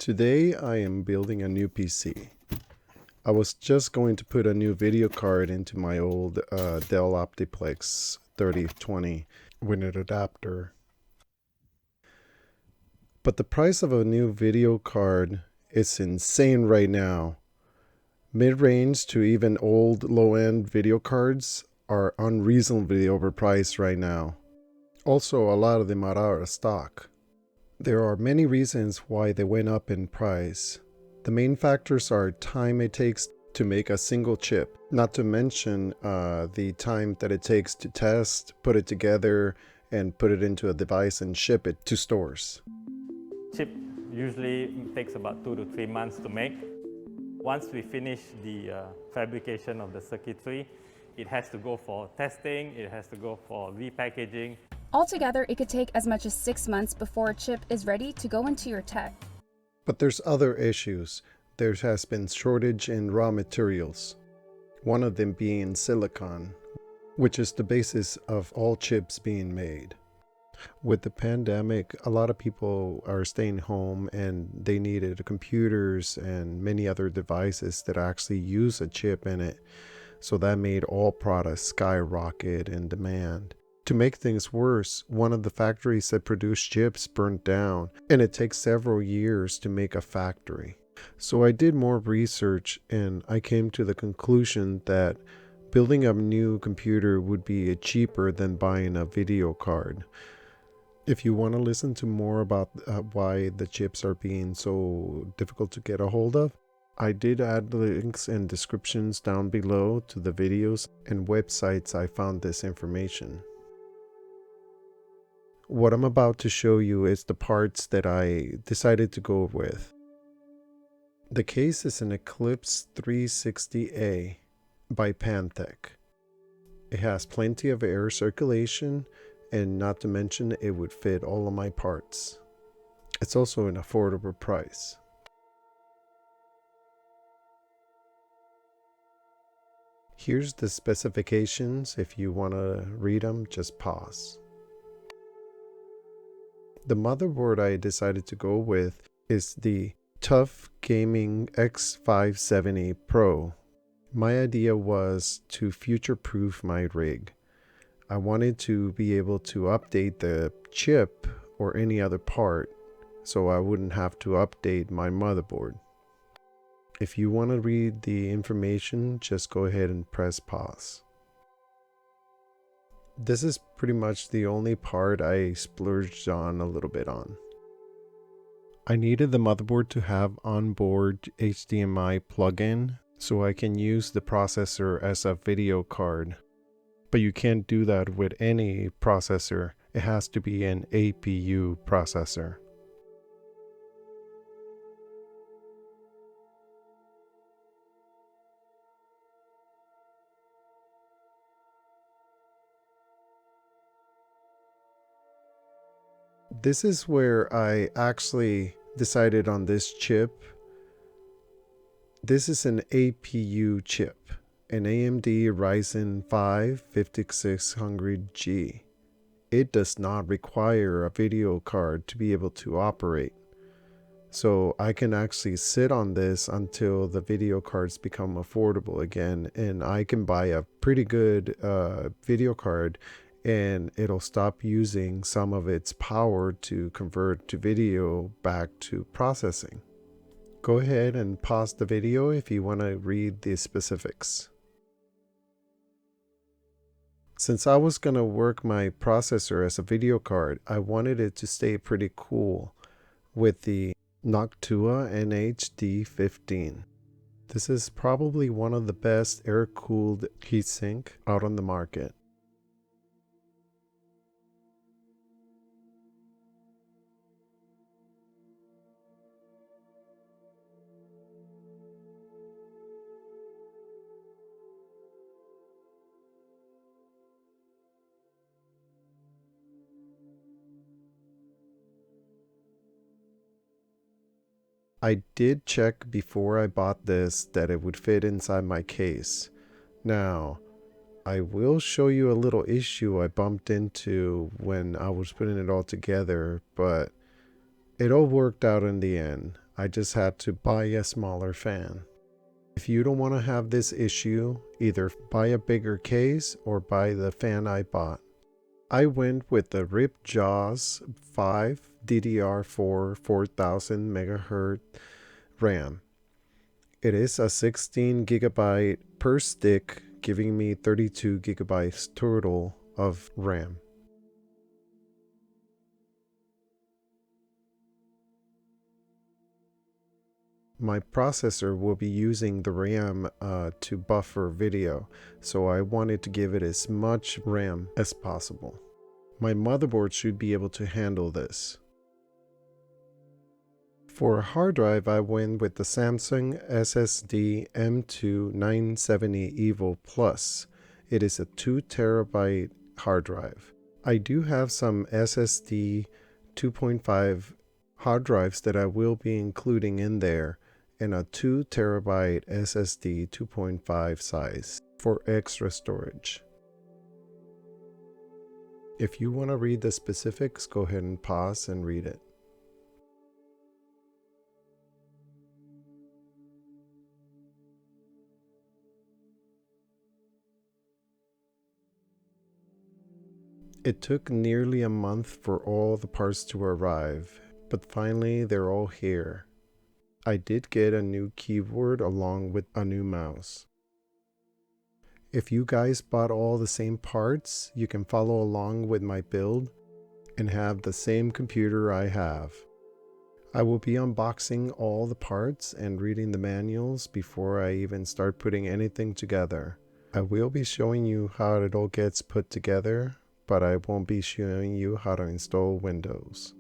Today I am building a new PC. I was just going to put a new video card into my old Dell Optiplex 3020 with an adapter. But the price of a new video card is insane right now. Mid-range to even old low-end video cards are unreasonably overpriced right now. Also, a lot of them are out of stock. There are many reasons why they went up in price. The main factors are time it takes to make a single chip, not to mention the time that it takes to test, put it together, and put it into a device and ship it to stores. Chip usually takes about 2 to 3 months to make. Once we finish the fabrication of the circuitry, it has to go for testing, it has to go for repackaging. Altogether, it could take as much as 6 months before a chip is ready to go into your tech. But there's other issues. There has been shortage in raw materials, one of them being silicon, which is the basis of all chips being made. With the pandemic, a lot of people are staying home and they needed computers and many other devices that actually use a chip in it. So that made all products skyrocket in demand. To make things worse, one of the factories that produce chips burnt down, and it takes several years to make a factory. So I did more research and I came to the conclusion that building a new computer would be cheaper than buying a video card. If you want to listen to more about why the chips are being so difficult to get a hold of, I did add links and descriptions down below to the videos and websites I found this information. What I'm about to show you is the parts that I decided to go with. The case is an Eclipse 360A by Phanteks. It has plenty of air circulation, and not to mention it would fit all of my parts. It's also an affordable price. Here's the specifications. If you want to read them, just pause. The motherboard I decided to go with is the TUF Gaming X570 Pro. My idea was to future-proof my rig. I wanted to be able to update the chip or any other part so I wouldn't have to update my motherboard. If you want to read the information, just go ahead and press pause. This is pretty much the only part I splurged on a little bit on. I needed the motherboard to have onboard HDMI plug-in so I can use the processor as a video card. But you can't do that with any processor. It has to be an APU processor. This is where I actually decided on this chip. This is an APU chip, an AMD Ryzen 5 5600G. It does not require a video card to be able to operate. So I can actually sit on this until the video cards become affordable again, and I can buy a pretty good video card and it'll stop using some of its power to convert to video back to processing. Go ahead and pause the video if you want to read the specifics. Since I was going to work my processor as a video card, I wanted it to stay pretty cool with the Noctua NHD15. This is probably one of the best air-cooled heatsink out on the market. I did check before I bought this that it would fit inside my case. Now, I will show you a little issue I bumped into when I was putting it all together, but it all worked out in the end. I just had to buy a smaller fan. If you don't want to have this issue, either buy a bigger case or buy the fan I bought. I went with the RipjawsVSeries DDR4 4000 MHz RAM. It is a 16 GB per stick, giving me 32 GB total of RAM. My processor will be using the RAM to buffer video, so I wanted to give it as much RAM as possible. My motherboard should be able to handle this. For a hard drive, I went with the Samsung SSD M2 970 EVO Plus. It is a 2 TB hard drive. I do have some SSD 2.5 hard drives that I will be including in there, and a 2 TB SSD 2.5 size for extra storage. If you want to read the specifics, go ahead and pause and read it. It took nearly a month for all the parts to arrive, but finally they're all here. I did get a new keyboard along with a new mouse. If you guys bought all the same parts, you can follow along with my build and have the same computer I have. I will be unboxing all the parts and reading the manuals before I even start putting anything together. I will be showing you how it all gets put together, but I won't be showing you how to install Windows.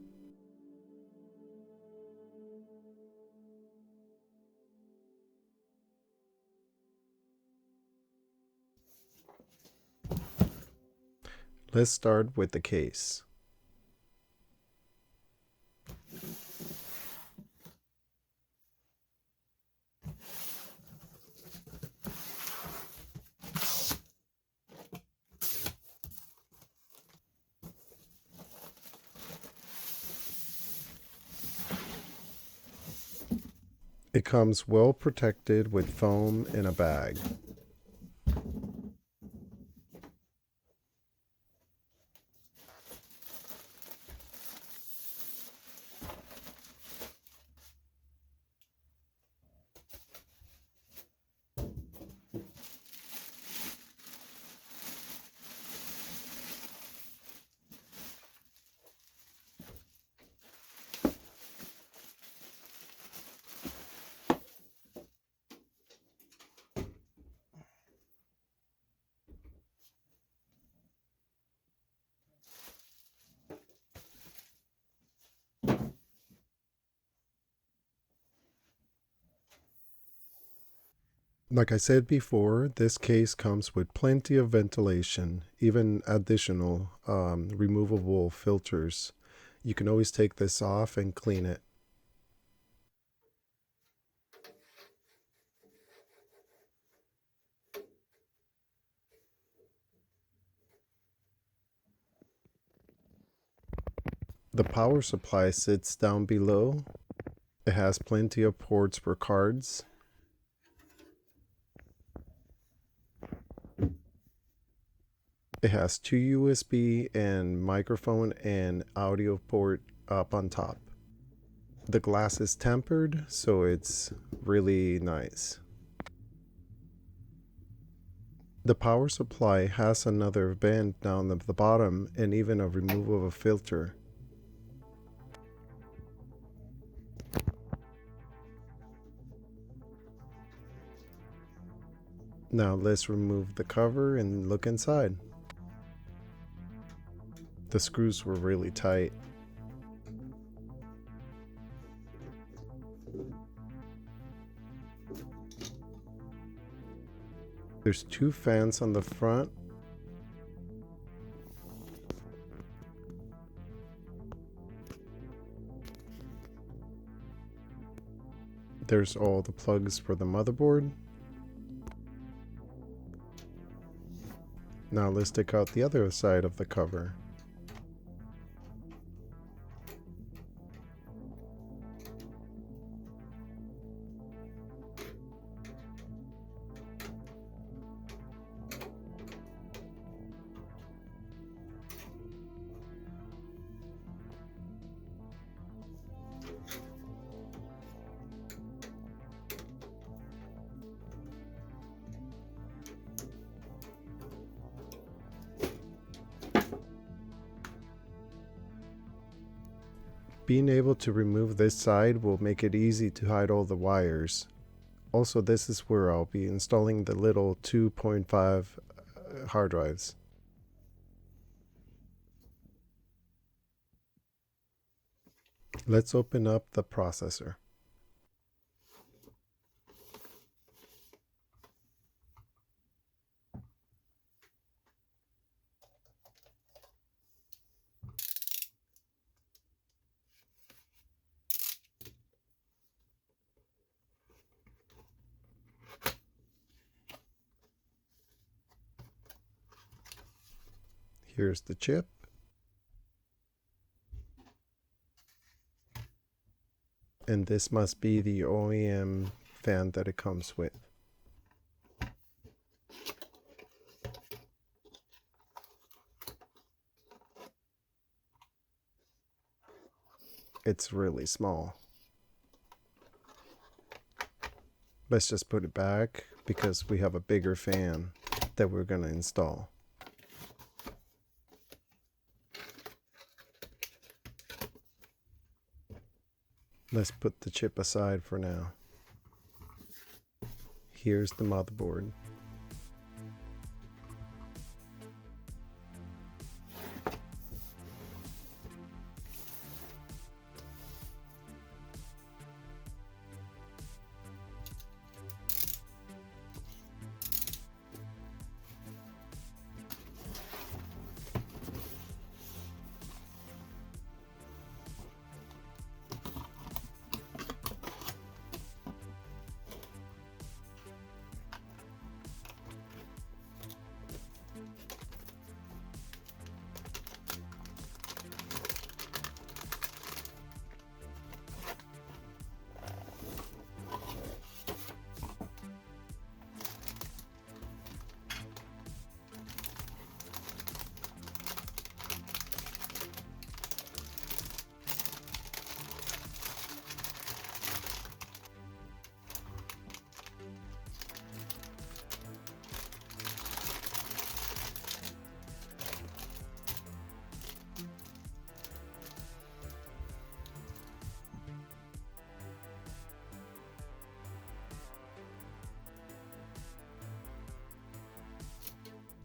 Let's start with the case. It comes well protected with foam in a bag. Like I said before, this case comes with plenty of ventilation, even additional removable filters. You can always take this off and clean it. The power supply sits down below. It has plenty of ports for cards. It has 2 USB and microphone and audio port up on top. The glass is tempered, so it's really nice. The power supply has another vent down at the bottom and even a removable filter. Now let's remove the cover and look inside. The screws were really tight. There's 2 fans on the front. There's all the plugs for the motherboard. Now let's take out the other side of the cover. Being able to remove this side will make it easy to hide all the wires. Also, this is where I'll be installing the little 2.5 hard drives. Let's open up the processor. Here's the chip. And this must be the OEM fan that it comes with. It's really small. Let's just put it back because we have a bigger fan that we're going to install. Let's put the chip aside for now. Here's the motherboard.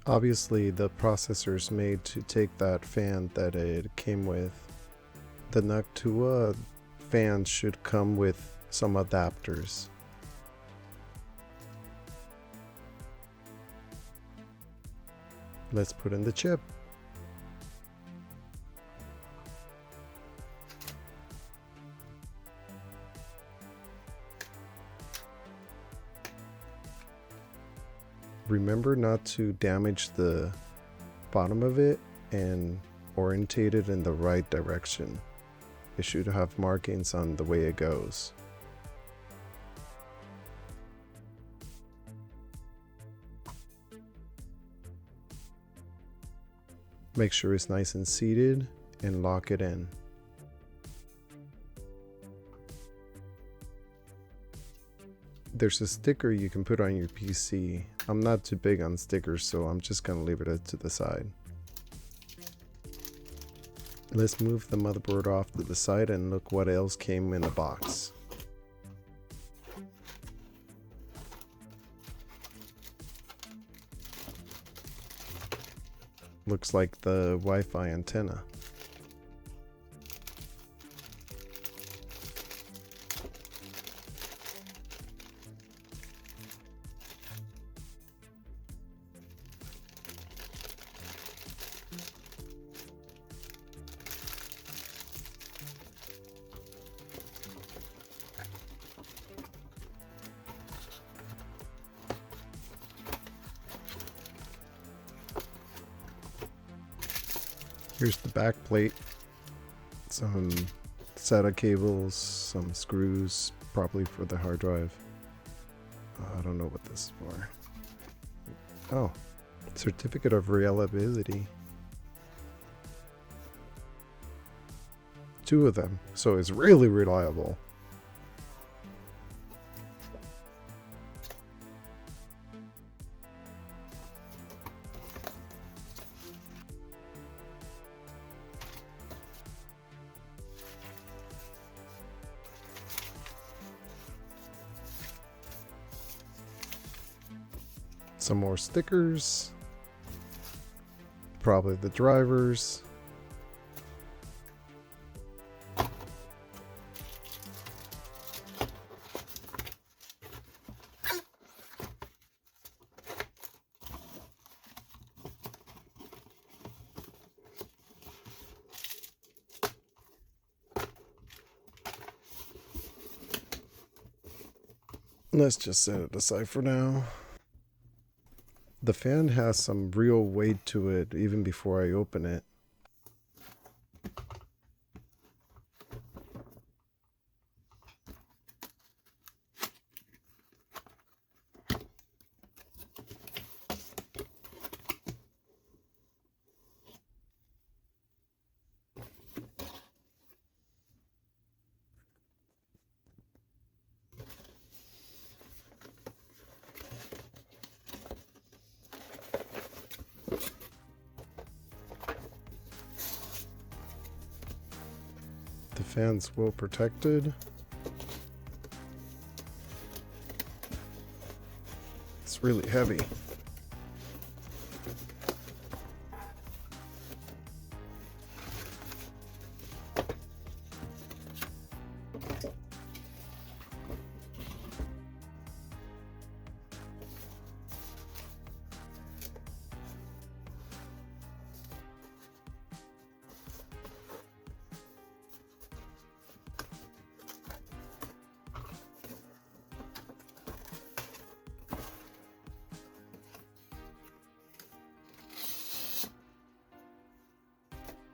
Obviously, the processor is made to take that fan that it came with. The Noctua fan should come with some adapters. Let's put in the chip. Remember not to damage the bottom of it and orientate it in the right direction. It should have markings on the way it goes. Make sure it's nice and seated and lock it in. There's a sticker you can put on your PC. I'm not too big on stickers, so I'm just gonna leave it to the side. Let's move the motherboard off to the side and look what else came in the box. Looks like the Wi-Fi antenna. Here's the back plate, some SATA cables, some screws, probably for the hard drive. I don't know what this is for. Oh, certificate of reliability. 2 of them, so it's really reliable. Some more stickers. Probably the drivers. Let's just set it aside for now. The fan has some real weight to it even before I open it. The fan's well protected. It's really heavy.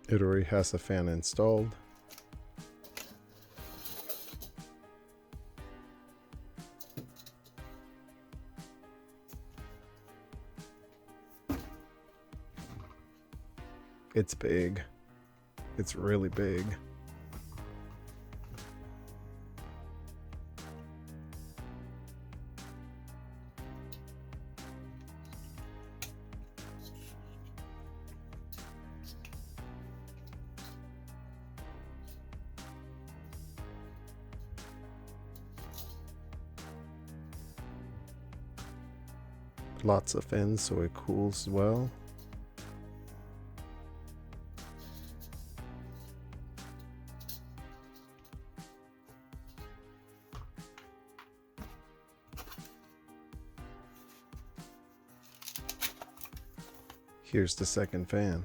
It already has a fan installed. It's big. It's really big. Lots of fins so it cools well. Here's the second fan.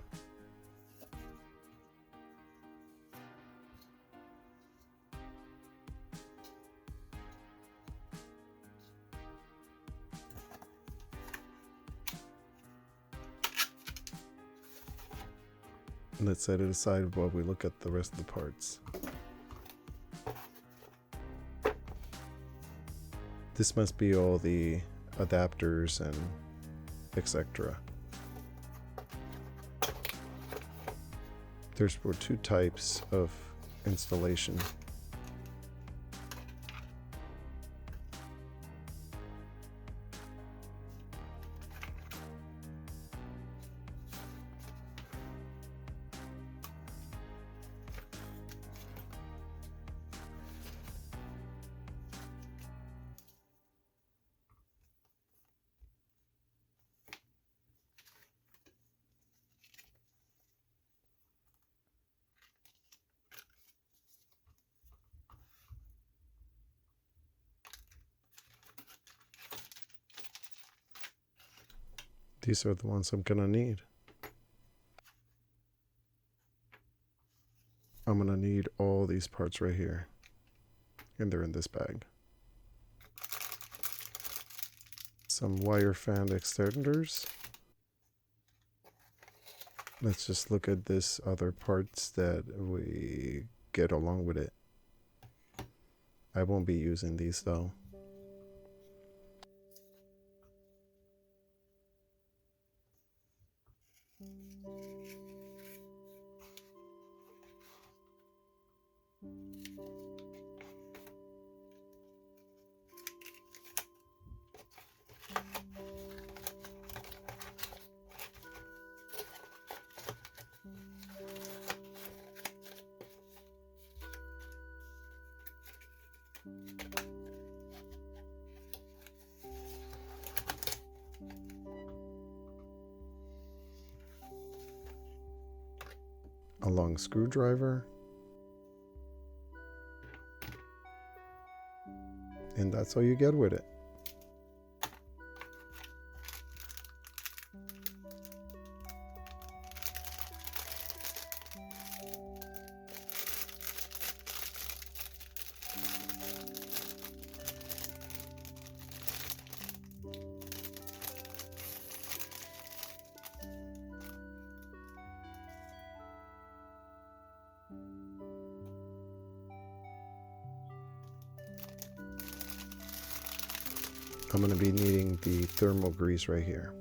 Let's set it aside while we look at the rest of the parts. This must be all the adapters and etc. There's for two types of installation. These are the ones I'm gonna need. I'm gonna need all these parts right here. And they're in this bag. Some wire fan extenders. Let's just look at this other parts that we get along with it. I won't be using these though. a long screwdriver, and that's all you get with it. I'm going to be needing the thermal grease right here.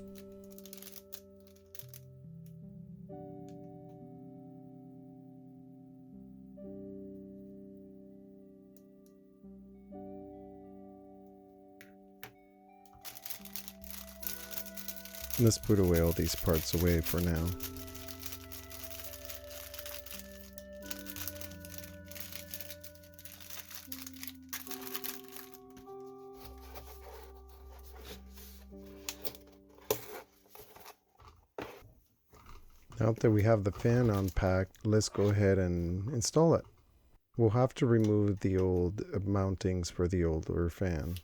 Let's put away all these parts away for now. Now that we have the fan unpacked, let's go ahead and install it. We'll have to remove the old mountings for the older fan.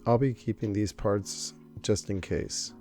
I'll be keeping these parts just in case.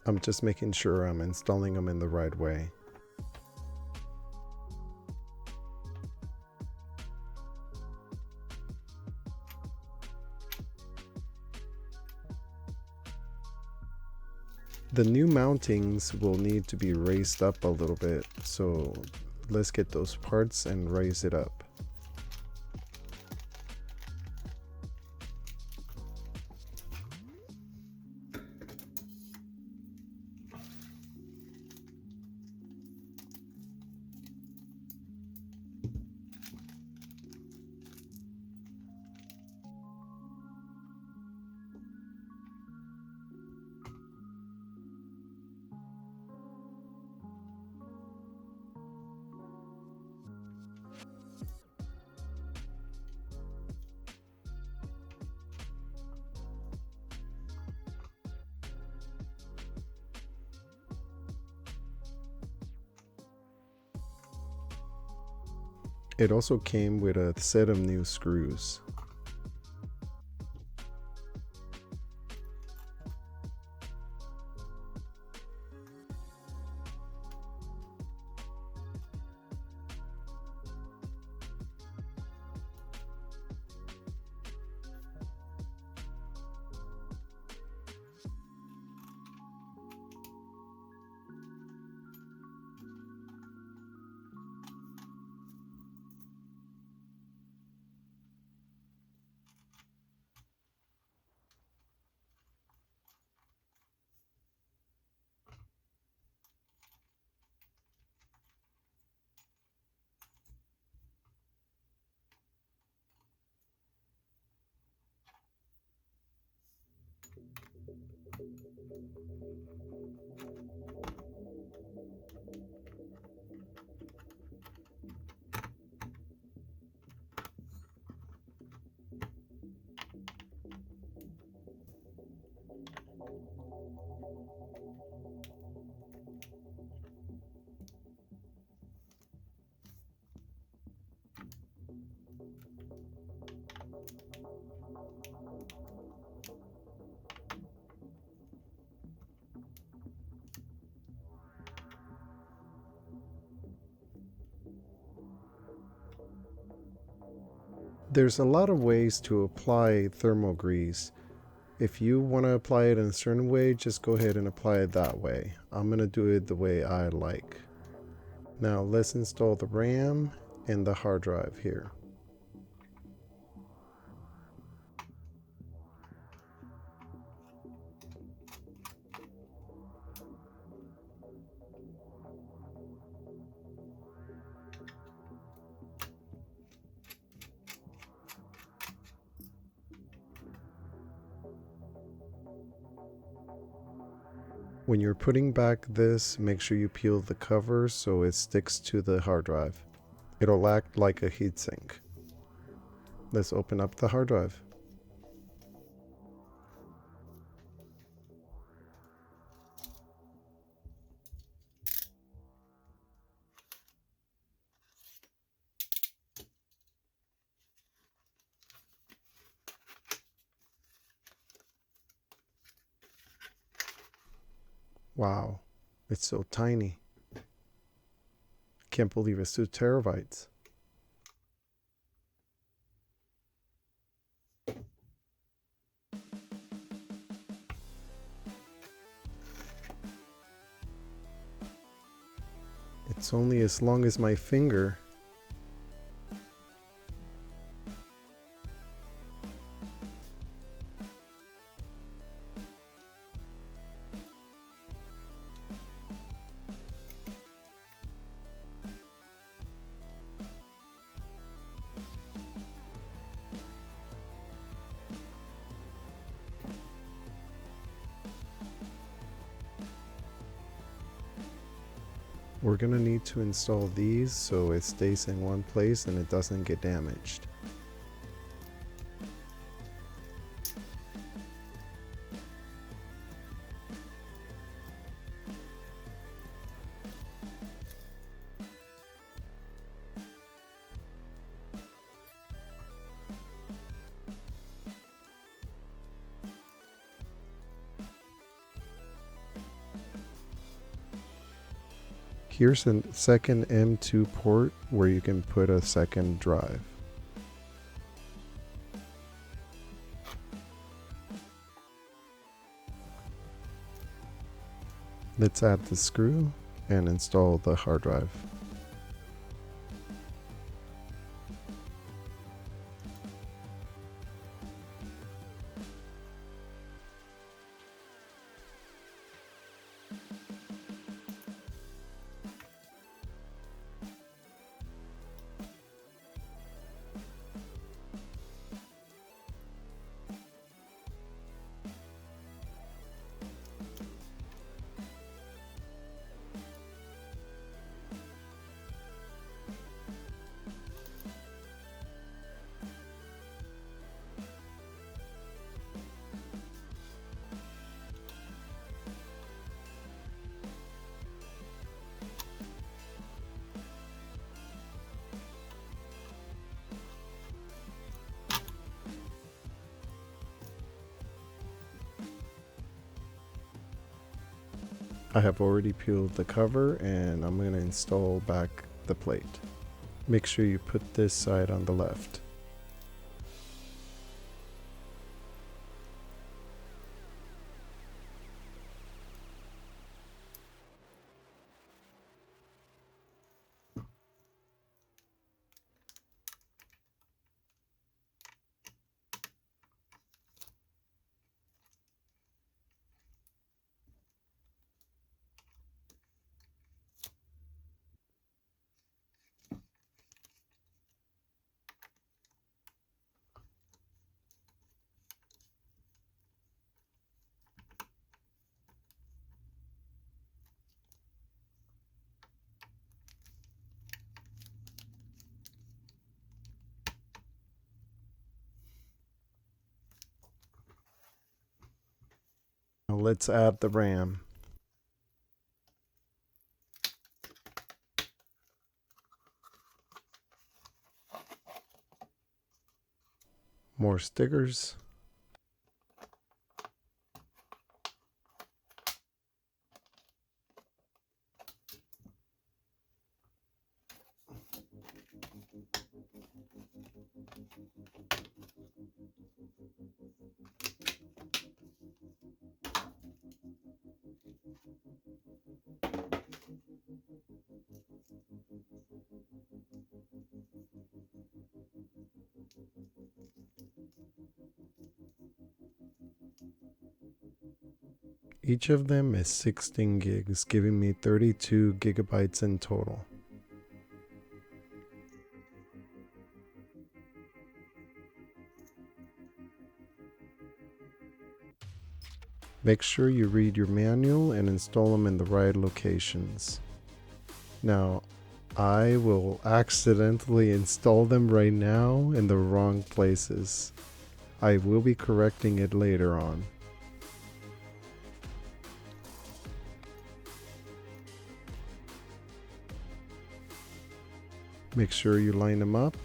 I'm just making sure I'm installing them in the right way. The new mountings will need to be raised up a little bit, so let's get those parts and raise it up. It also came with a set of new screws. There's a lot of ways to apply thermal grease. If you want to apply it in a certain way, just go ahead and apply it that way. I'm going to do it the way I like. Now let's install the RAM and the hard drive here. When you're putting back this, make sure you peel the cover so it sticks to the hard drive. It'll act like a heatsink. Let's open up the hard drive. Wow, it's so tiny. Can't believe it's 2 terabytes. It's only as long as my finger. We're going to need to install these so it stays in one place and it doesn't get damaged. Here's a second M2 port where you can put a second drive. Let's add the screw and install the hard drive. I have already peeled the cover and I'm going to install back the plate. Make sure you put this side on the left. Now let's add the RAM. More stickers. Each of them is 16 gigs, giving me 32 gigabytes in total. Make sure you read your manual and install them in the right locations. Now, I will accidentally install them right now in the wrong places. I will be correcting it later on. Make sure you line them up.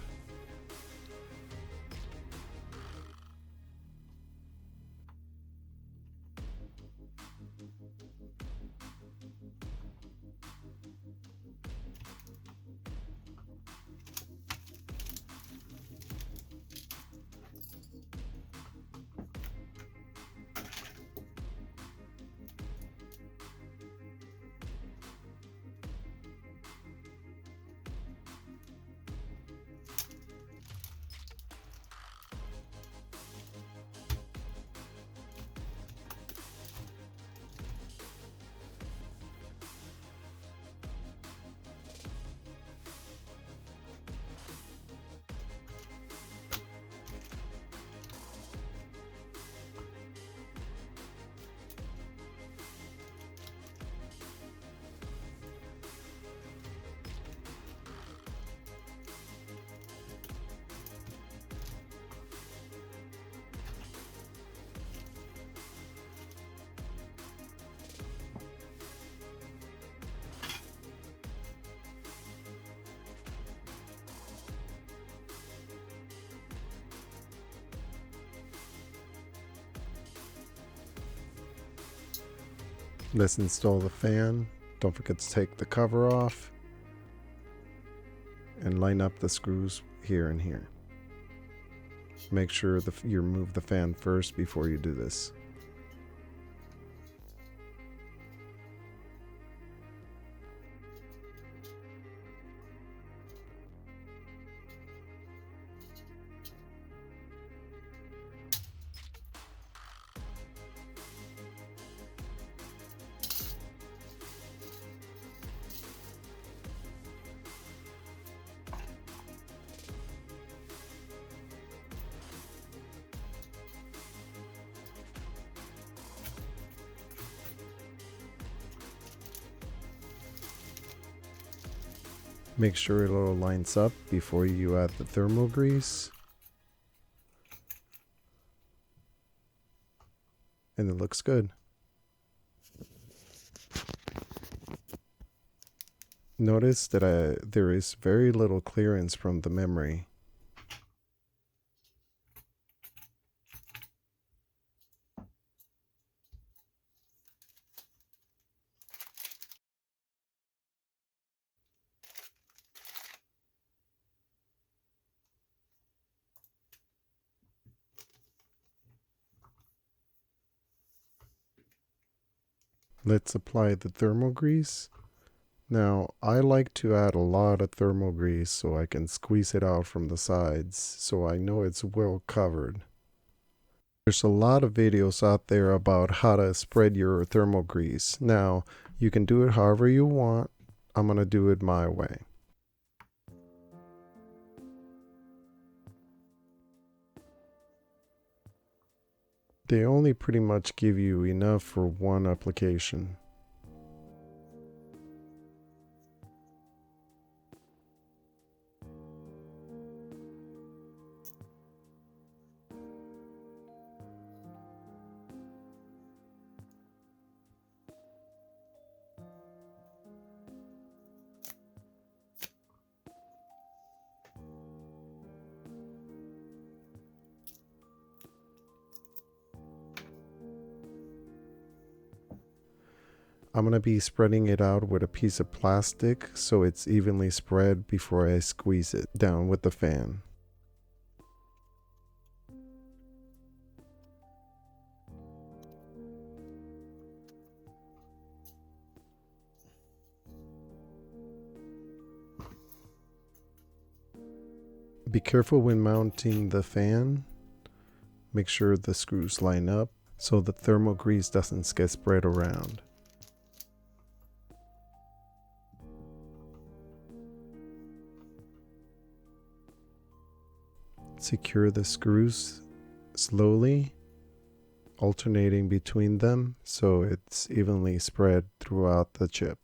Let's install the fan. Don't forget to take the cover off and line up the screws here and here. Make sure you remove the fan first before you do this. Make sure it all lines up before you add the thermal grease. And it looks good. Notice that there is very little clearance from the memory. Let's apply the thermal grease. Now, I like to add a lot of thermal grease so I can squeeze it out from the sides so I know it's well covered. There's a lot of videos out there about how to spread your thermal grease. Now, you can do it however you want. I'm going to do it my way. They only pretty much give you enough for one application. I'm going to be spreading it out with a piece of plastic so it's evenly spread before I squeeze it down with the fan. Be careful when mounting the fan. Make sure the screws line up so the thermal grease doesn't get spread around. Secure the screws slowly, alternating between them so it's evenly spread throughout the chip.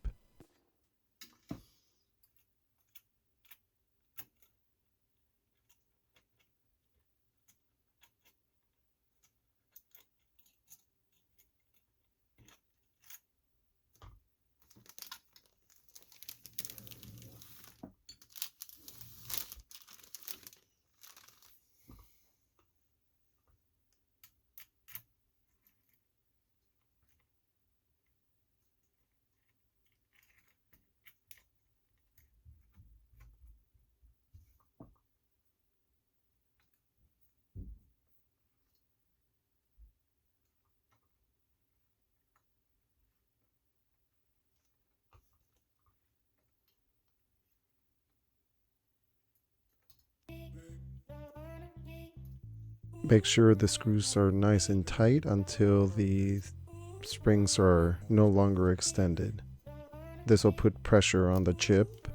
Make sure the screws are nice and tight until the springs are no longer extended. This will put pressure on the chip.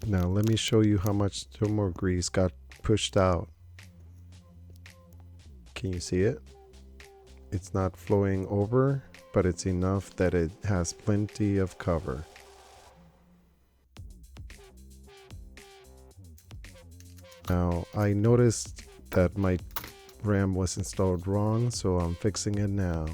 Now let me show you how much thermal grease got pushed out. Can you see it? It's not flowing over, but it's enough that it has plenty of cover. Now I noticed that my RAM was installed wrong, so I'm fixing it now.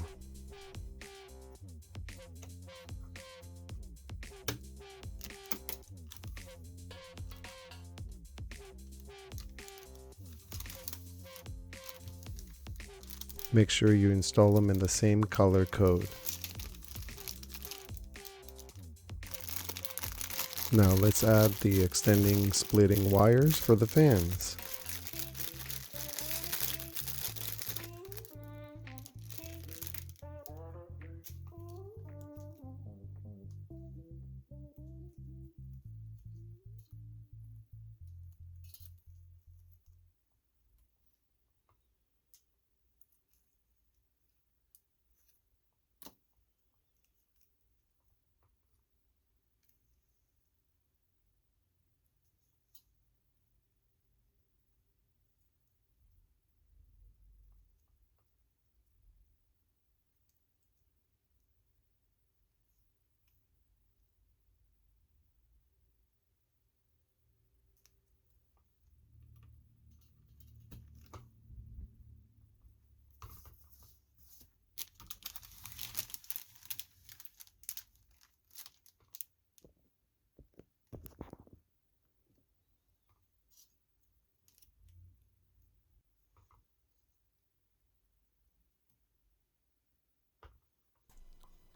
Make sure you install them in the same color code. Now let's add the extending splitting wires for the fans.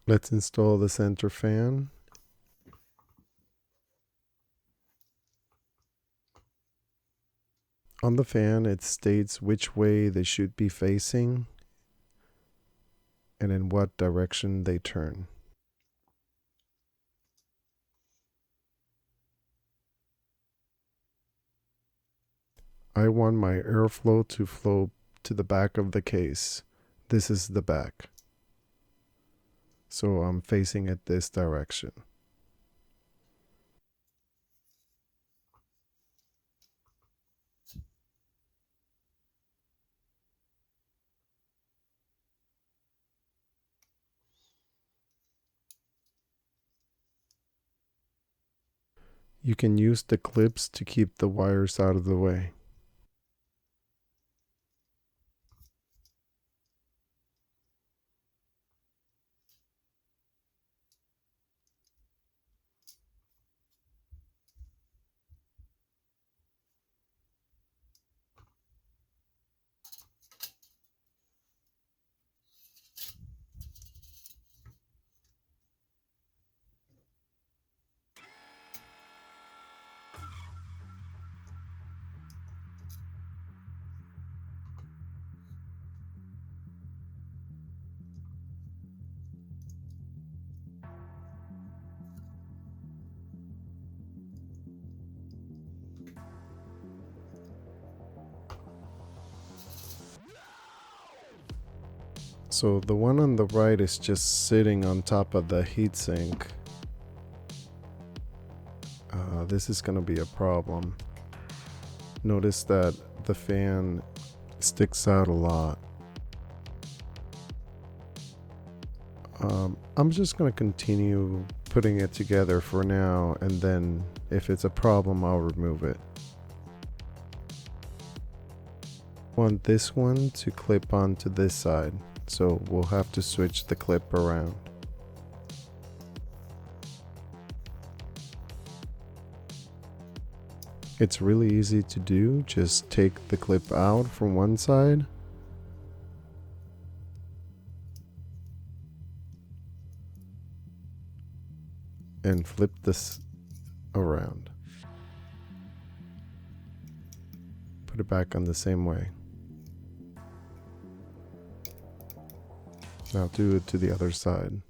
Let's install the center fan. On the fan, it states which way they should be facing and in what direction they turn. I want my airflow to flow to the back of the case. This is the back. So I'm facing it this direction. You can use the clips to keep the wires out of the way. So the one on the right is just sitting on top of the heatsink. This is gonna be a problem. Notice that the fan sticks out a lot. I'm just gonna continue putting it together for now, and then if it's a problem, I'll remove it. I want this one to clip onto this side, so we'll have to switch the clip around. It's really easy to do. Just take the clip out from one side and flip this around. Put it back on the same way. Now do it to the other side.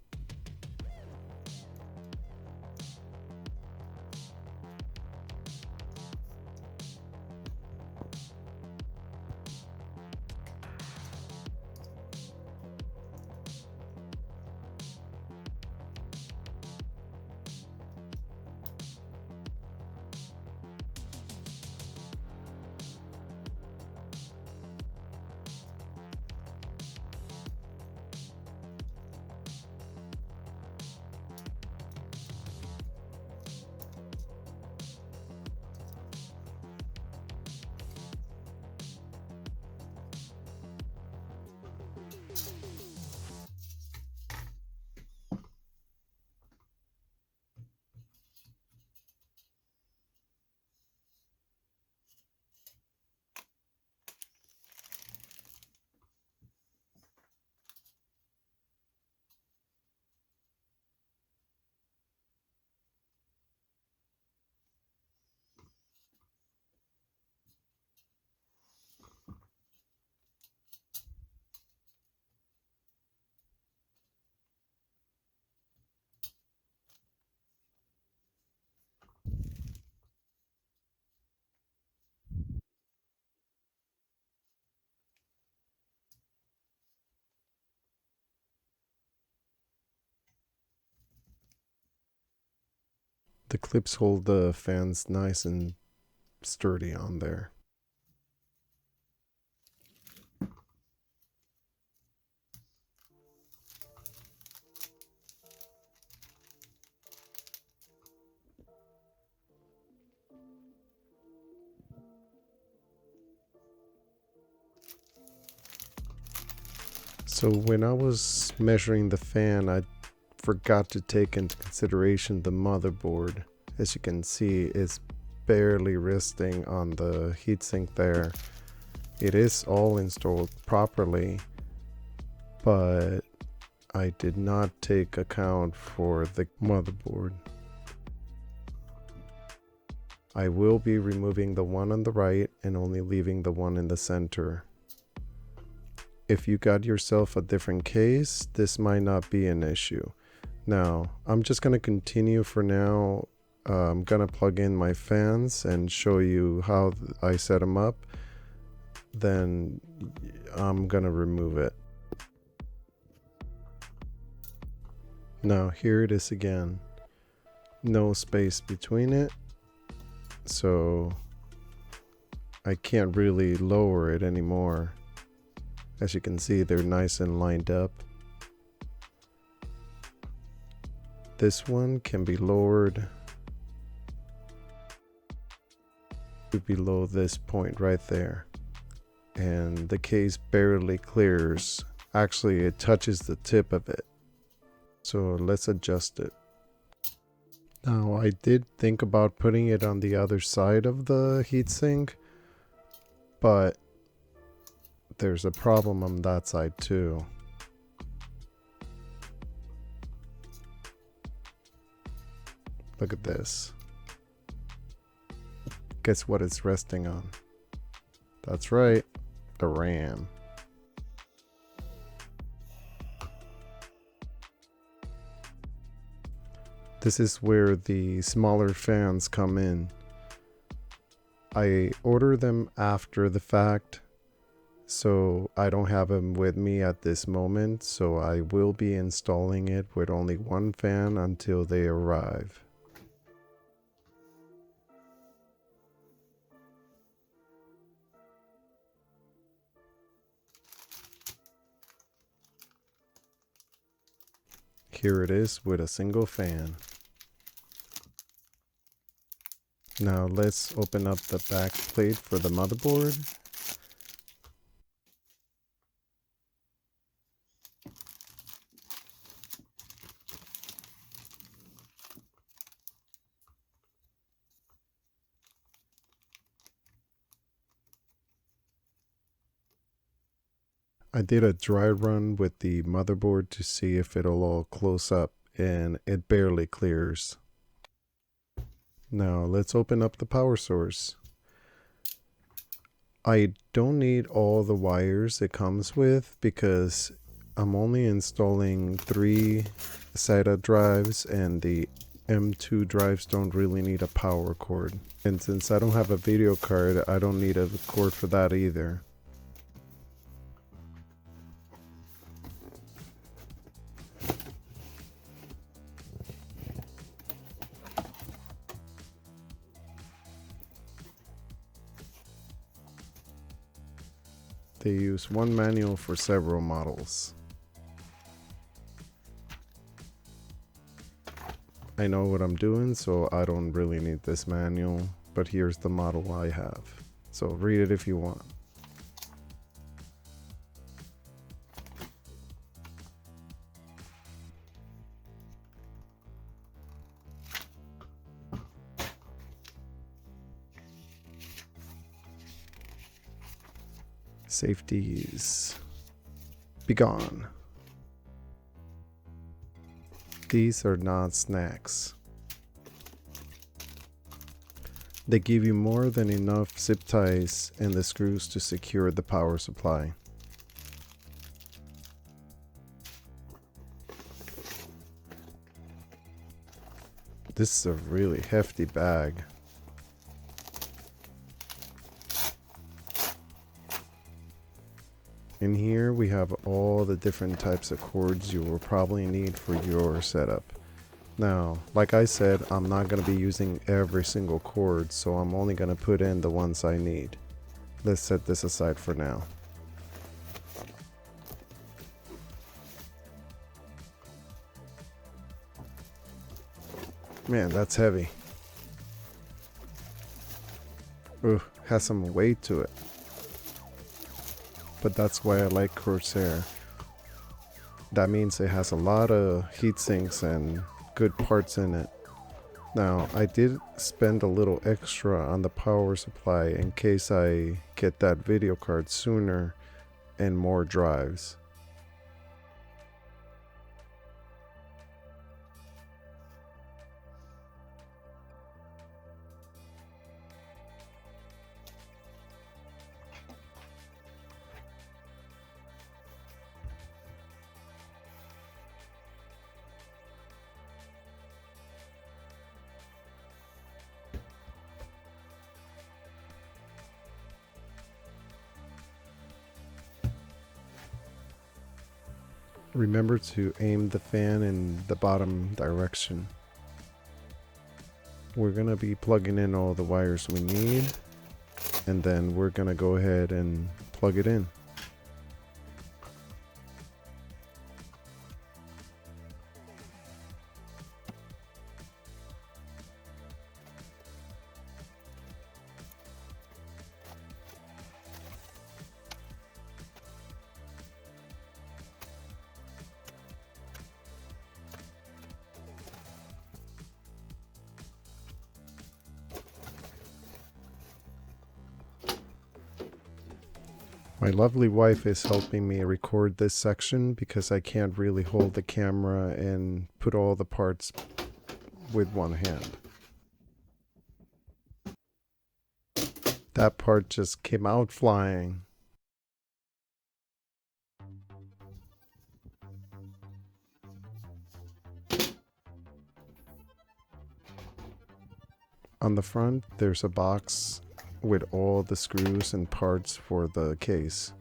The clips hold the fans nice and sturdy on there. So when I was measuring the fan, I forgot to take into consideration the motherboard. As you can see, it's barely resting on the heatsink there. It is all installed properly, but I did not take account for the motherboard. I will be removing the one on the right and only leaving the one in the center. If you got yourself a different case, this might not be an issue. Now, I'm just going to continue for now. I'm going to plug in my fans and show you how I set them up. Then I'm going to remove it. Now, here it is again. No space between it. So I can't really lower it anymore. As you can see, they're nice and lined up. This one can be lowered to below this point right there. And the case barely clears. Actually, it touches the tip of it. So let's adjust it. Now, I did think about putting it on the other side of the heatsink, but there's a problem on that side too. Look at this. Guess what it's resting on? That's right, the RAM. This is where the smaller fans come in. I order them after the fact, So I don't have them with me at this moment, so I will be installing it with only one fan until they arrive. Here it is with a single fan. Now let's open up the back plate for the motherboard. I did a dry run with the motherboard to see if it'll all close up, and it barely clears. Now let's open up the power source. I don't need all the wires it comes with because I'm only installing 3 SATA drives, and the M2 drives don't really need a power cord. And since I don't have a video card, I don't need a cord for that either. They use one manual for several models. I know what I'm doing, so I don't really need this manual, but here's the model I have. So read it if you want. Safeties. Be gone. These are not snacks. They give you more than enough zip ties and the screws to secure the power supply. This is a really hefty bag. In here we have all the different types of cords you will probably need for your setup. Now, like I said, I'm not going to be using every single cord, so I'm only going to put in the ones I need. Let's set this aside for now. Man, that's heavy. Ooh, has some weight to it. But that's why I like Corsair. That means it has a lot of heat sinks and good parts in it. Now, I did spend a little extra on the power supply in case I get that video card sooner and more drives. Remember to aim the fan in the bottom direction. We're going to be plugging in all the wires we need, and then we're going to go ahead and plug it in. My lovely wife is helping me record this section because I can't really hold the camera and put all the parts with one hand. That part just came out flying. On the front, there's a box with all the screws and parts for the case.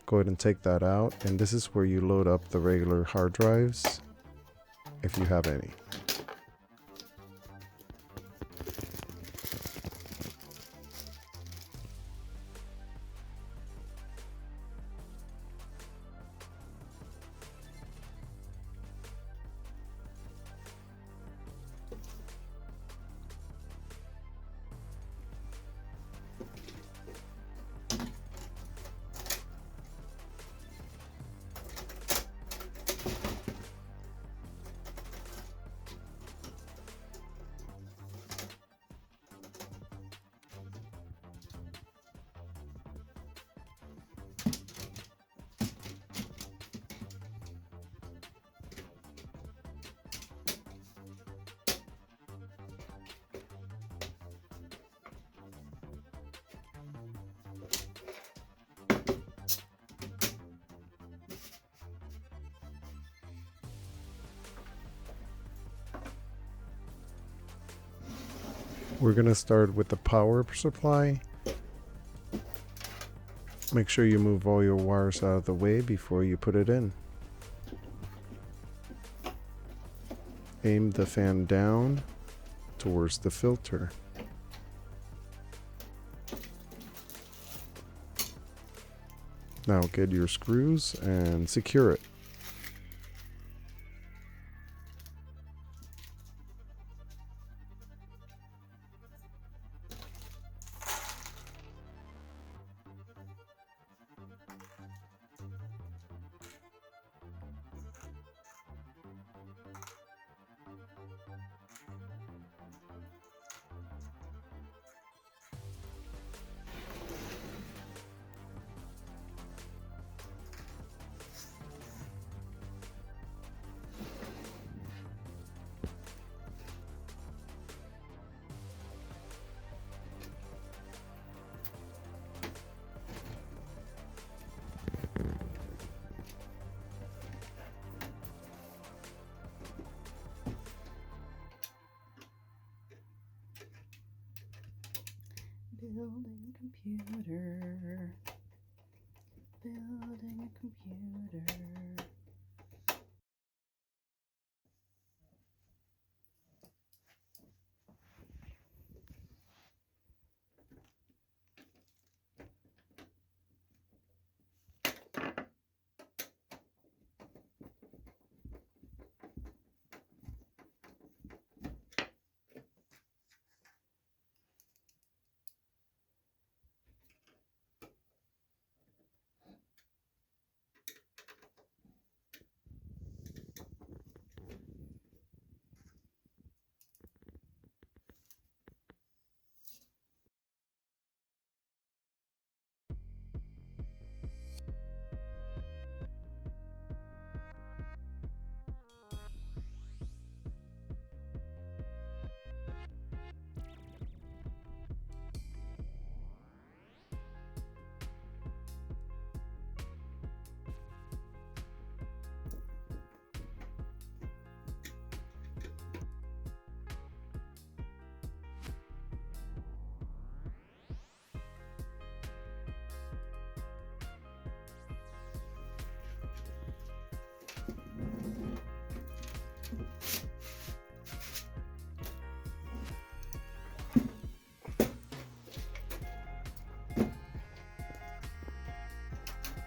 Go ahead and take that out, and this is where you load up the regular hard drives, if you have any. We're going to start with the power supply. Make sure you move all your wires out of the way before you put it in. Aim the fan down towards the filter. Now get your screws and secure it. Building a computer. Building a computer.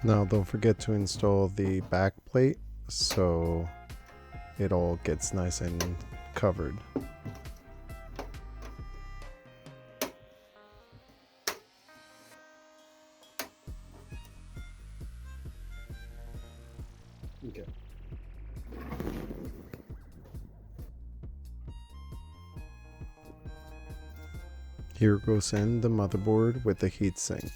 Now don't forget to install the back plate so it all gets nice and covered. Okay. Here goes in the motherboard with the heatsink.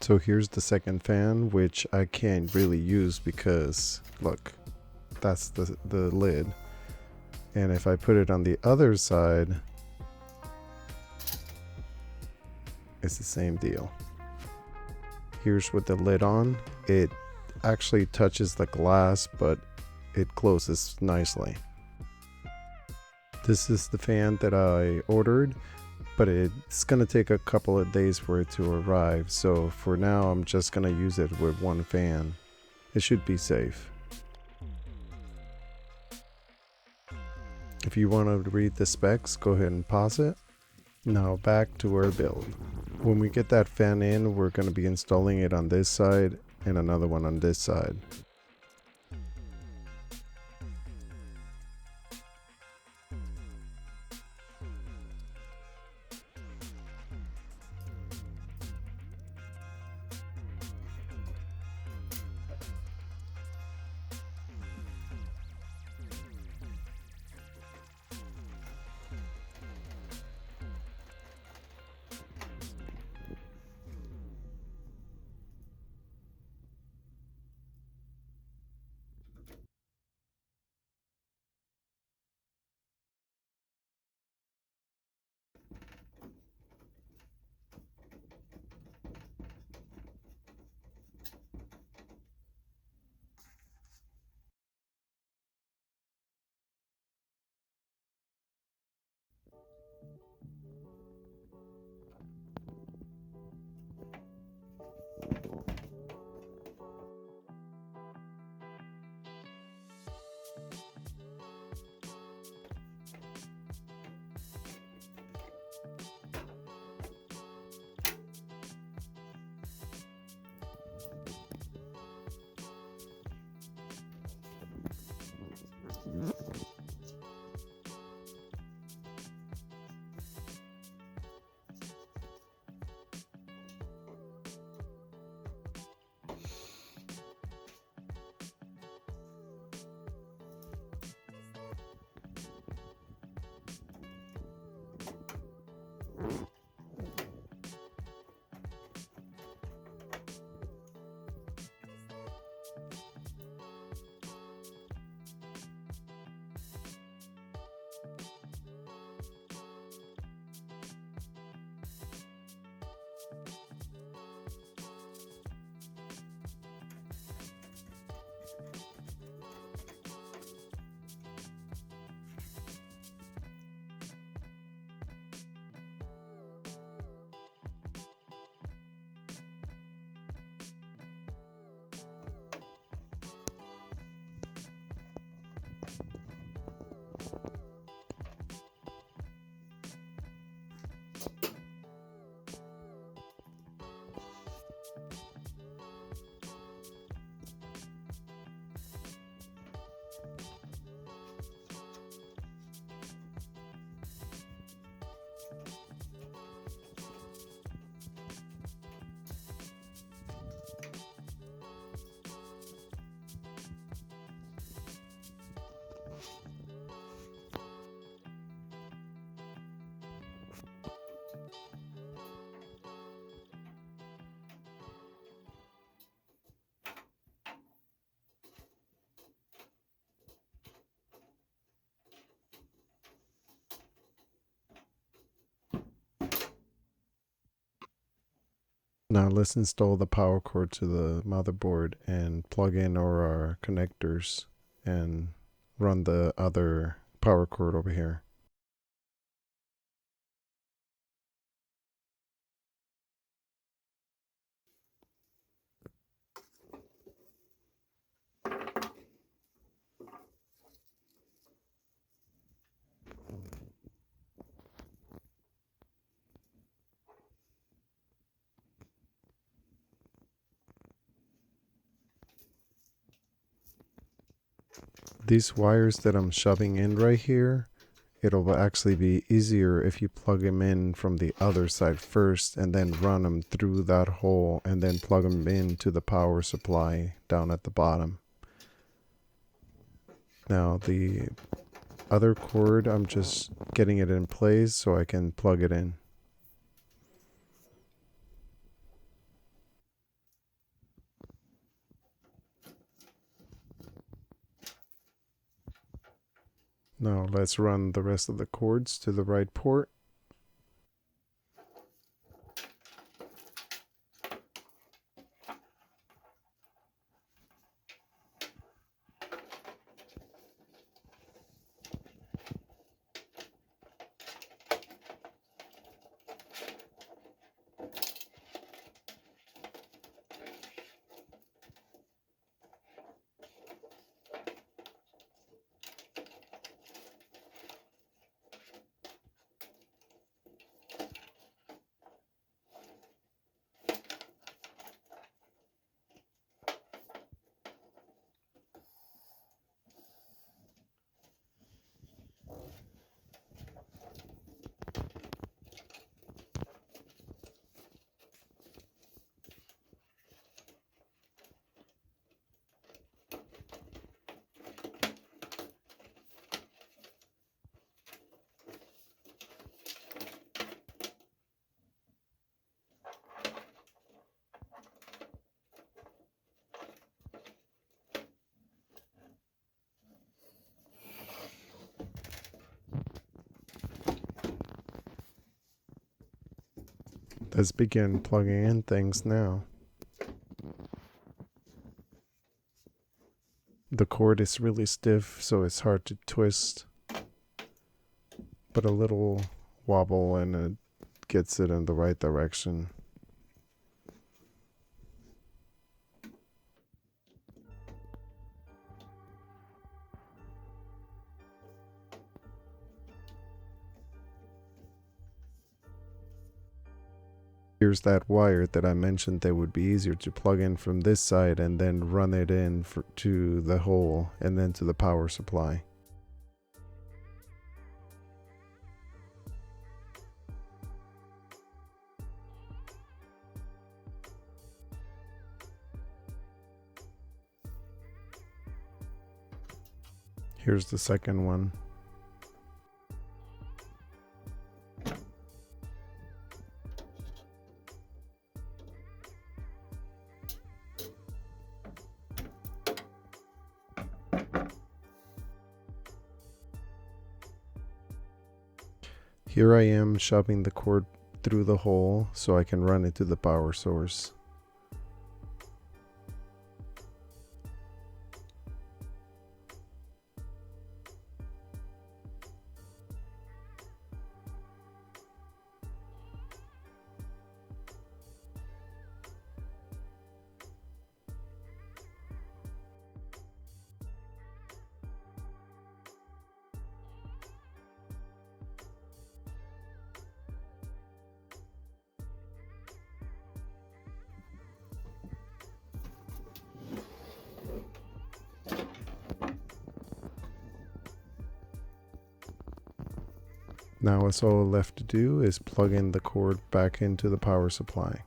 So here's the second fan, which I can't really use because look, that's the lid. And if I put it on the other side, it's the same deal. Here's with the lid on. It actually touches the glass, but it closes nicely. This is the fan that I ordered, but it's gonna take a couple of days for it to arrive. So for now, I'm just gonna use it with one fan. It should be safe. If you want to read the specs, go ahead and pause it. Now back to our build. When we get that fan in, we're going to be installing it on this side and another one on this side. Now let's install the power cord to the motherboard and plug in our connectors and run the other power cord over here. These wires that I'm shoving in right here, it'll actually be easier if you plug them in from the other side first and then run them through that hole and then plug them into the power supply down at the bottom. Now the other cord, I'm just getting it in place so I can plug it in. Now let's run the rest of the cords to the right port. Let's begin plugging in things now. The cord is really stiff, so it's hard to twist, but a little wobble and it gets it in the right direction. Here's that wire that I mentioned that would be easier to plug in from this side and then run it in to the hole and then to the power supply. Here's the second one. Here I am shoving the cord through the hole so I can run it to the power source. Now what's all left to do is plug in the cord back into the power supply.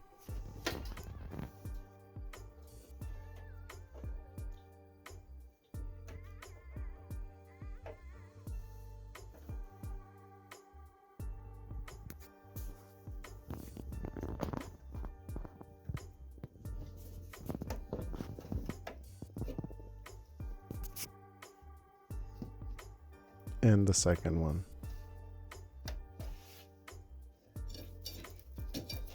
And the second one.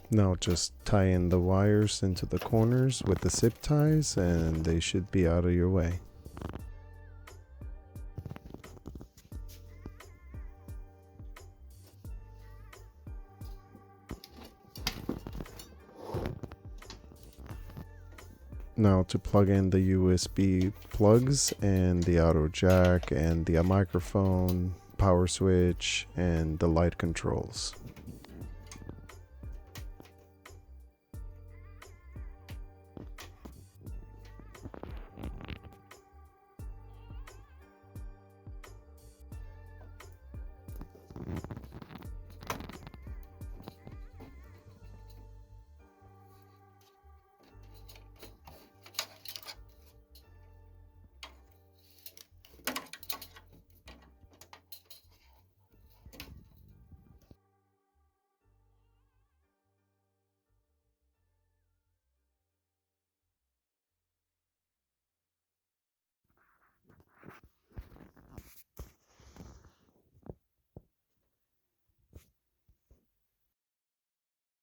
Now just tie in the wires into the corners with the zip ties and they should be out of your way. Now to plug in the USB plugs and the auto jack and the microphone, power switch, and the light controls.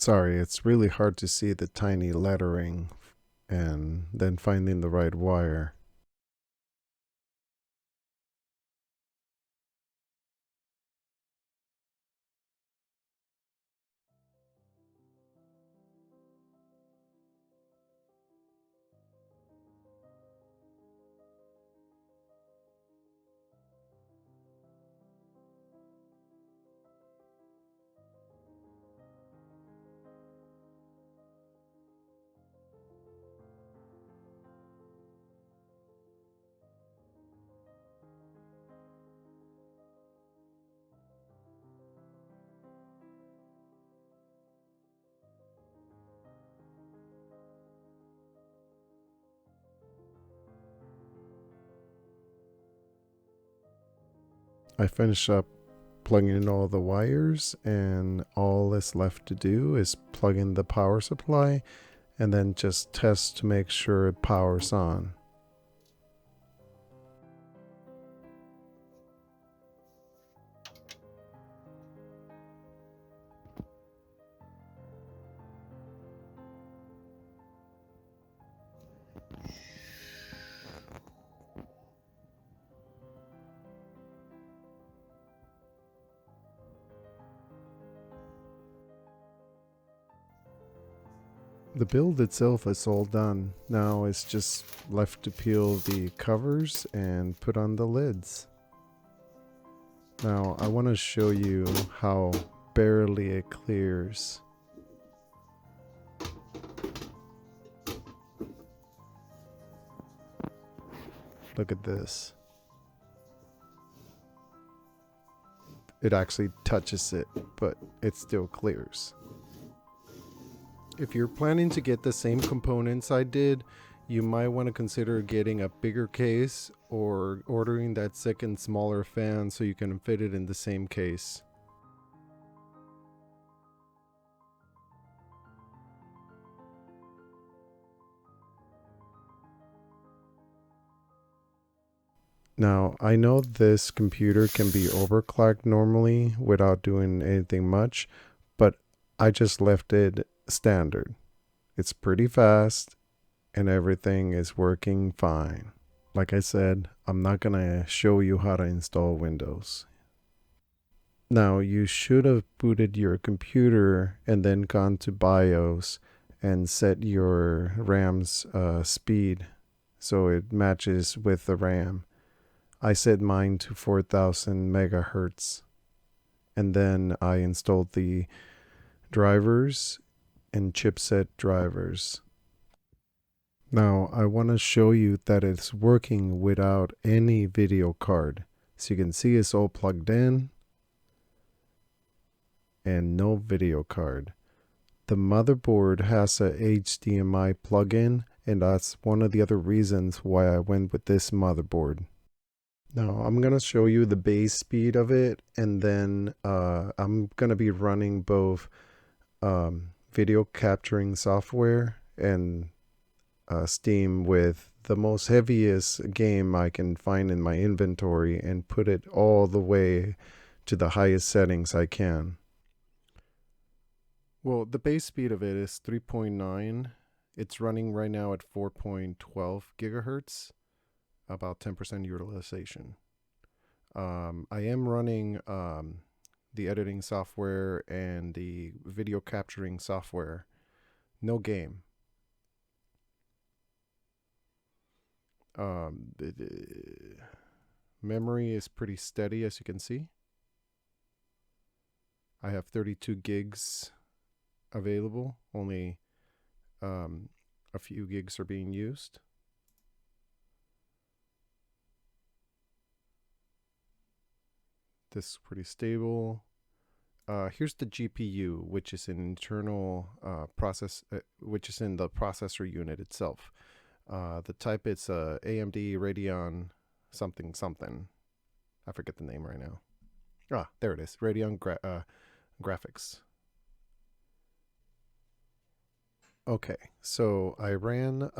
Sorry, it's really hard to see the tiny lettering and then finding the right wire. I finish up plugging in all the wires, and all that's left to do is plug in the power supply and then just test to make sure it powers on. The build itself is all done. Now it's just left to peel the covers and put on the lids. Now I want to show you how barely it clears. Look at this. It actually touches it, but it still clears. If you're planning to get the same components I did, you might want to consider getting a bigger case or ordering that second smaller fan so you can fit it in the same case. Now, I know this computer can be overclocked normally without doing anything much, but I just left it standard. It's pretty fast and everything is working fine. Like I said, I'm not gonna show you how to install Windows. Now, you should have booted your computer and then gone to BIOS and set your RAM's speed so it matches with the RAM. I set mine to 4000 megahertz, and then I installed the drivers and chipset drivers. Now I want to show you that it's working without any video card. So you can see it's all plugged in and no video card. The motherboard has a HDMI plug-in, and that's one of the other reasons why I went with this motherboard. Now I'm going to show you the base speed of it, and then I'm going to be running both video capturing software and Steam with the most heaviest game I can find in my inventory and put it all the way to the highest settings I can. Well, the base speed of it is 3.9. It's running right now at 4.12 gigahertz, about 10% utilization. I am running the editing software and the video capturing software. No game. The memory is pretty steady, as you can see. I have 32 gigs available. Only a few gigs are being used. This is pretty stable. Here's the GPU, which is an internal which is in the processor unit itself. The type is AMD Radeon something something. I forget the name right now. Ah, there it is. Radeon graphics. Okay, so I ran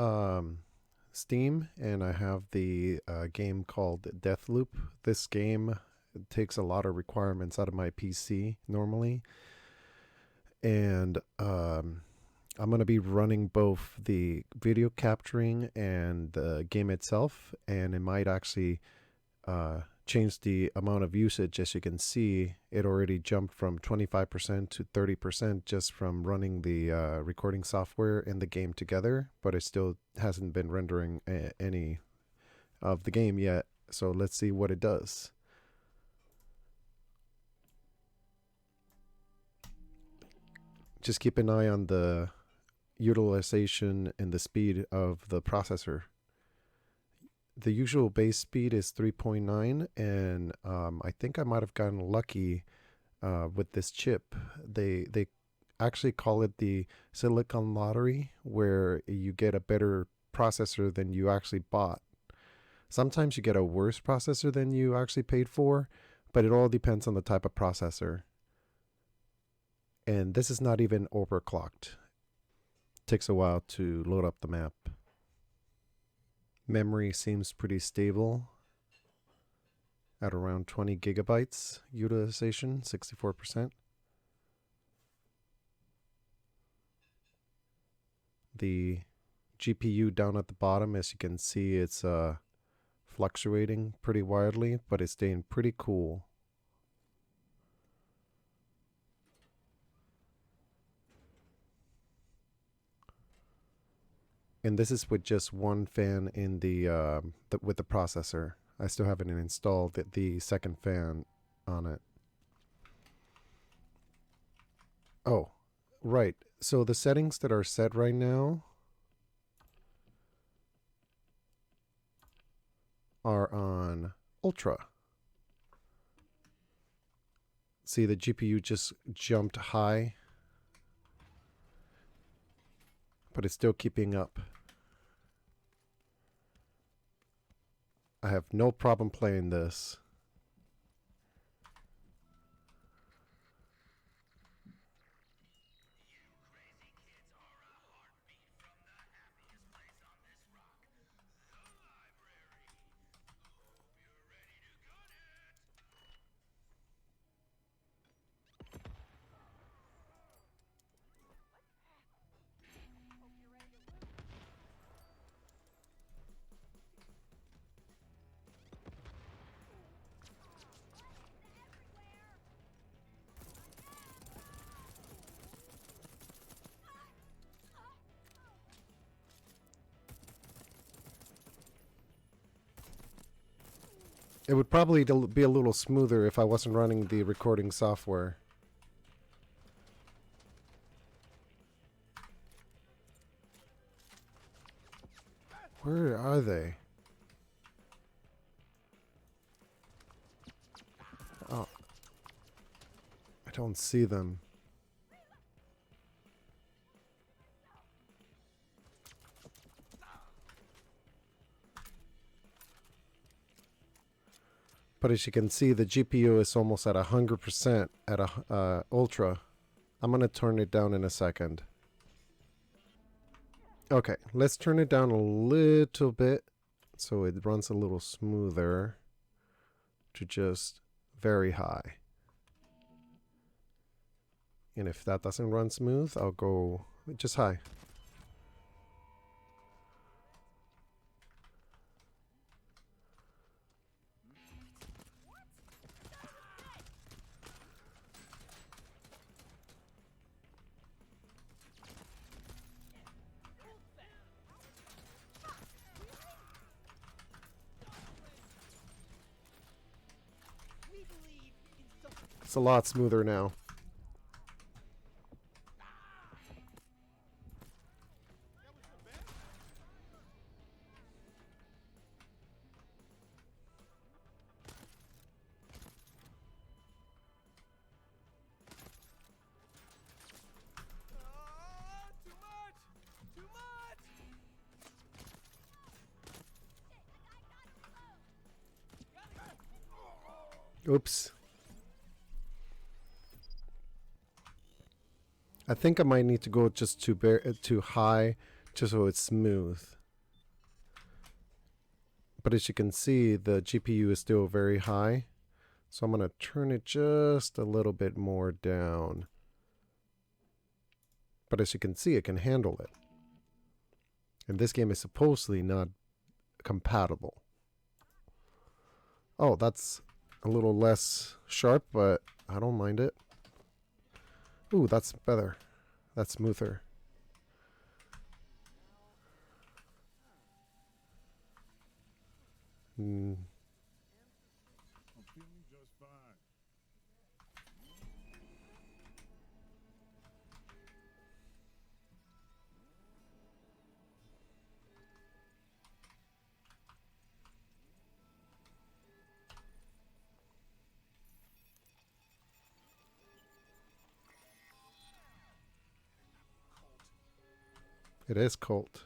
Steam, and I have the game called Deathloop. This game takes a lot of requirements out of my PC normally, and I'm going to be running both the video capturing and the game itself, and it might actually change the amount of usage. As you can see, it already jumped from 25% to 30% just from running the recording software and the game together, but it still hasn't been rendering any of the game yet. So let's see what it does. Just keep an eye on the utilization and the speed of the processor. The usual base speed is 3.9, and I think I might have gotten lucky with this chip. They actually call it the silicon lottery, where you get a better processor than you actually bought. Sometimes you get a worse processor than you actually paid for, but it all depends on the type of processor. And this is not even overclocked. Takes a while to load up the map. Memory seems pretty stable at around 20 gigabytes utilization, 64%. The GPU down at the bottom, as you can see, it's fluctuating pretty wildly, but it's staying pretty cool. And this is with just one fan in with the processor. I still haven't installed the second fan on it. Oh, right. So the settings that are set right now are on Ultra. See, the GPU just jumped high, but it's still keeping up. I have no problem playing this. It would probably be a little smoother if I wasn't running the recording software. Where are they? Oh, I don't see them. But as you can see, the GPU is almost at 100% at a Ultra. I'm going to turn it down in a second. Okay, let's turn it down a little bit so it runs a little smoother to just very high. And if that doesn't run smooth, I'll go just high. It's a lot smoother now. Oops. I think I might need to go just too high, just so it's smooth. But as you can see, the GPU is still very high, so I'm going to turn it just a little bit more down. But as you can see, it can handle it. And this game is supposedly not compatible. Oh, that's a little less sharp, but I don't mind it. Ooh, that's better. That's smoother. Hmm. It is cold.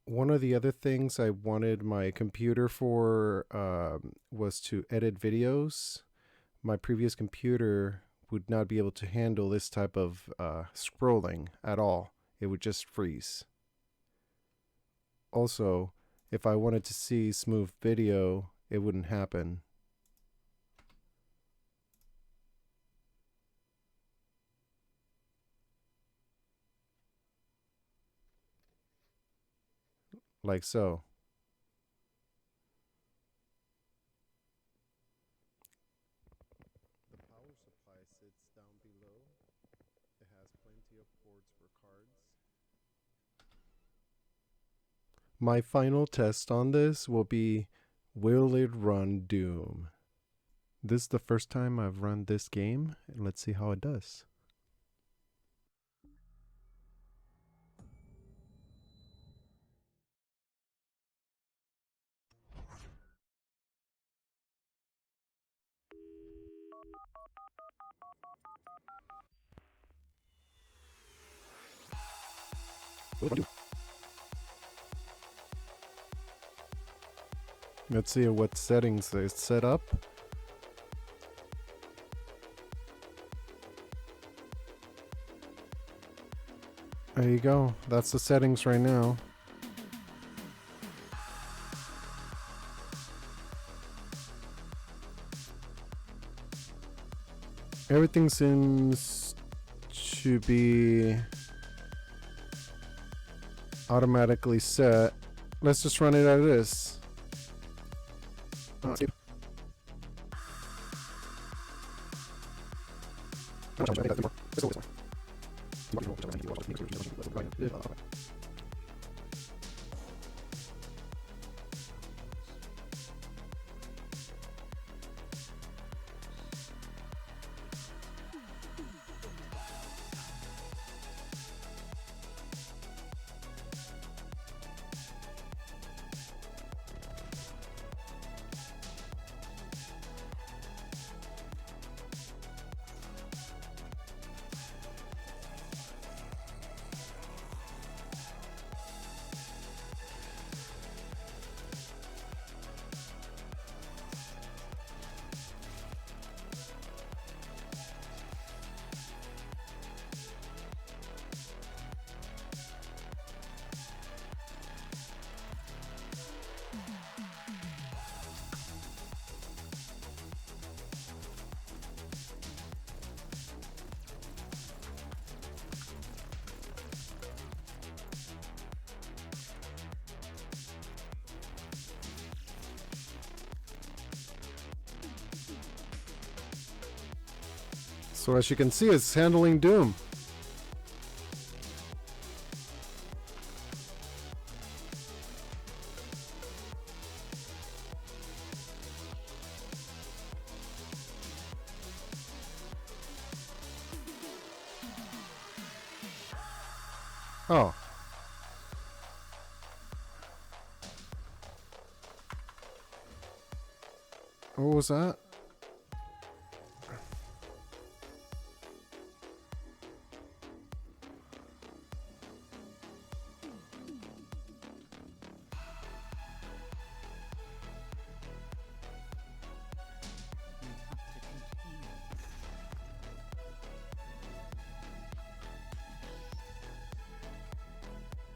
One of the other things I wanted my computer for was to edit videos. My previous computer would not be able to handle this type of scrolling at all. It would just freeze. Also, if I wanted to see smooth video, it wouldn't happen. Like so. The power supply sits down below. It has plenty of ports for cards. My final test on this will be, will it run Doom? This is the first time I've run this game, and let's see how it does. Let's see what settings is set up. There you go. That's the settings right now. Everything seems to be automatically set. Let's just run it as it is. So as you can see, it's handling Doom. Oh. What was that?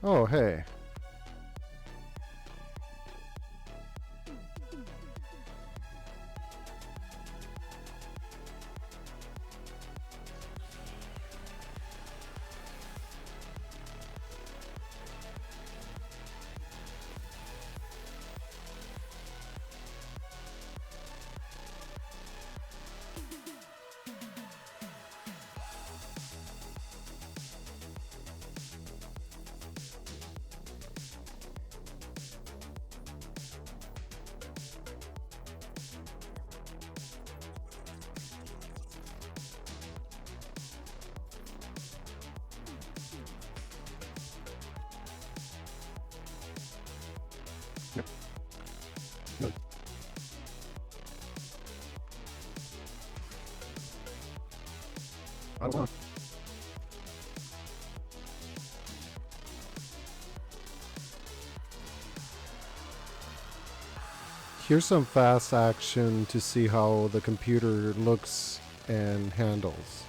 Oh, hey. Here's some fast action to see how the computer looks and handles.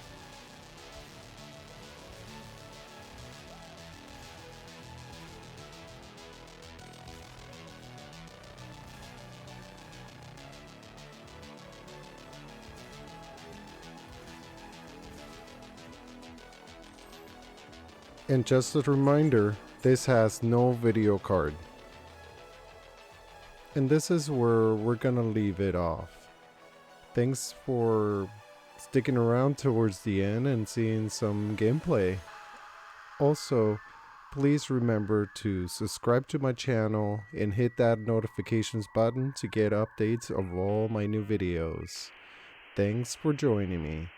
And just a reminder, this has no video card. And this is where we're gonna leave it off. Thanks for sticking around towards the end and seeing some gameplay. Also, please remember to subscribe to my channel and hit that notifications button to get updates of all my new videos. Thanks for joining me.